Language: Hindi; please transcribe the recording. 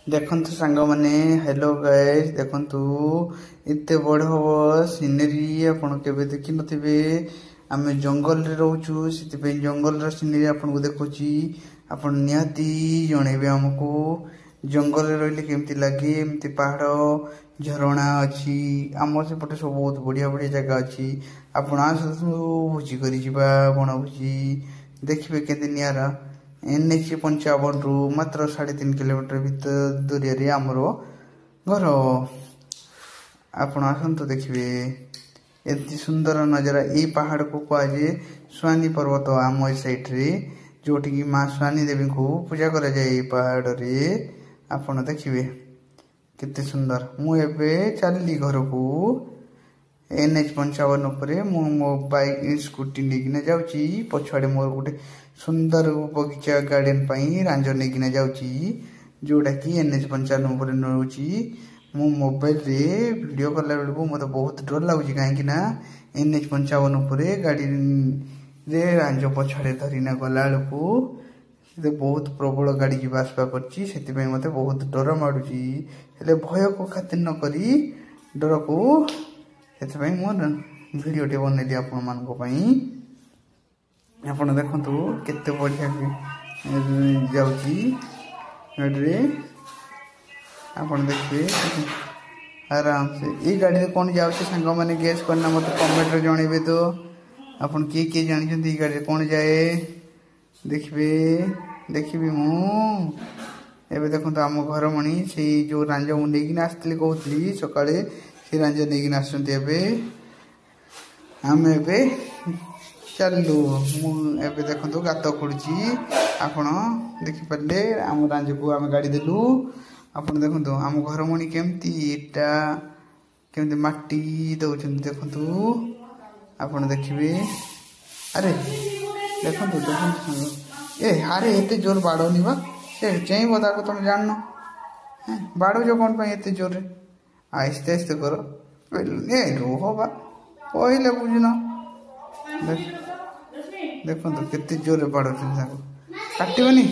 देखंतु सांग माने हेलो गाइस देखंतु इत्ते बड़ हबो सीनरी आपण केबे देखि नथिबे। आमे जंगल रे रहउछु सिति पे जंगल र सीनरी आपण को देखुची। आपण नियाती जणेबे हमको जंगल रे रहले केमति लागे। एमति पहाड़ झरणा अछि हमर से पटे सब बहुत बढ़िया बढ़िया जगह अछि। आपण आसु भुजी करी जिबा बण भुजी देखिबे केते नियारा NH 55 रु मात्र 3.5 किलोमीटर भीतर दूरिया रे हमरो घर। आपण आसंतु देखिबे एति सुंदर नजारा। ए पहाड़ को कहे स्वानी पर्वत आम साइड रे जोठी की मां स्वानी देवी को पूजा करा जाए। पहाड़ रे आपण देखिबे केते सुंदर। मु एबे चलली घर को NH 55 उपरे मो बाइक स्कूटी नेगिना जाउची। पछाड़े मोर गोटे सुंदर बगीचा गार्डन पई रांजो नेगिना जाउची जोडा की NH 55 उपरे नउची। मो मोबाइल रे वीडियो कला बेलको मते बहुत डर लागुची काहे कि ना NH 55 उपरे गाड़ी रे रांजो पछाड़े धरिना गला बेलको से बहुत प्रबल गाड़ी की आसपा करची। सेति पई मते बहुत डर माडुची हेले भय को खातिर न करी डर को सेति पई मो वीडियो टे बनेली आपण मान को पई। आपण देखंतु केते बढ़िया जाउची गाड़ी रे। आपण देखिए आराम से ए गाड़ी रे कोन जाउची संग माने गेस करना मते कमेंट रे जणेबे। तो आपण के जानि छथि ए गाड़ी रे कोन जाए देखिबे देखिबे मु एबे देखंतु हम घर मणी से जो रांजो मु नेगिना आस्तली कहतली सकाळे से रांजो नेगिना आसंती। एबे हम एबे चलू मु एबे देखंतु गात खोडची आपण देखि पल्ले हम रांजो को हम गाड़ी देलु। आपण देखंतु हम घर मणी केमती एटा केमती माटी दउछन देखंतु आपण देखिबे। अरे देखंतु देखंतु ए हारे एते जोर बाडोनी बा से चई बता को तुम जाननो बाडो जो कोन पई एते जोर रे आस्ते आस्ते करो ए रोहो बा पहिले बुझना। देखंतु केते जोर बाडो छन काटिबनी।